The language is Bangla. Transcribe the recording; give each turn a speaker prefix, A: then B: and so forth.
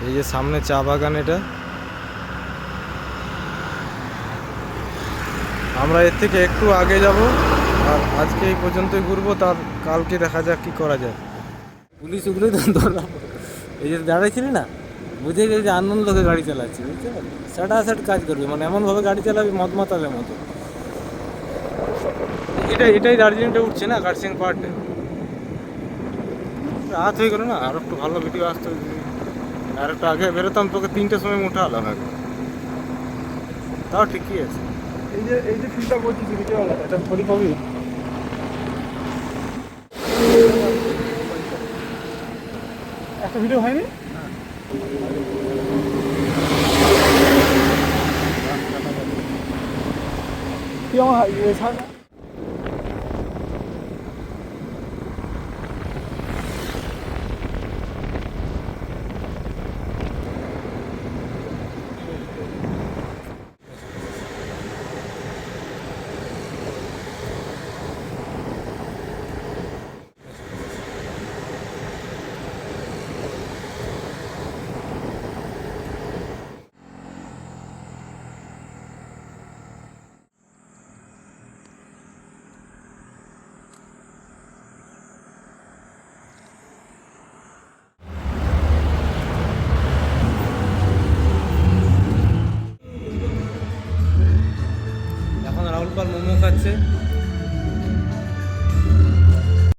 A: এই যে সামনে চা বাগান, এটা আমরা এর থেকে একটু আগে যাব। আর আজকে এই পর্যন্তই ঘুরবো, তার কালকে দেখা যাক কি করা যায়। পুলিশ উগলে তো ধরলাম, এই যে দাঁড়াইছিলি না, বুঝে গেছি যে আনন্দ লোকে গাড়ি চালাচ্ছি, বুঝতে পারলি? স্যাট কাজ করবে, মানে এমনভাবে গাড়ি চালাবি মদ মাতালের মতো। এটাই দার্জিলিংটা উঠছে না, কার্সিং পাহাড়টা। রাত হয়ে গেল না, আর একটু ভালো ভিডিও আসতো যদি আর একটু আগে বেরোতাম, তোকে 3টের সময় উঠে আলাম এখন। তাও ঠিকই আছে।
B: এই যে ফিল্ডটা বলছিস ভিডিওওয়ালা, এটা থরি পাবি? একটা ভিডিও হয়নি? কি আমার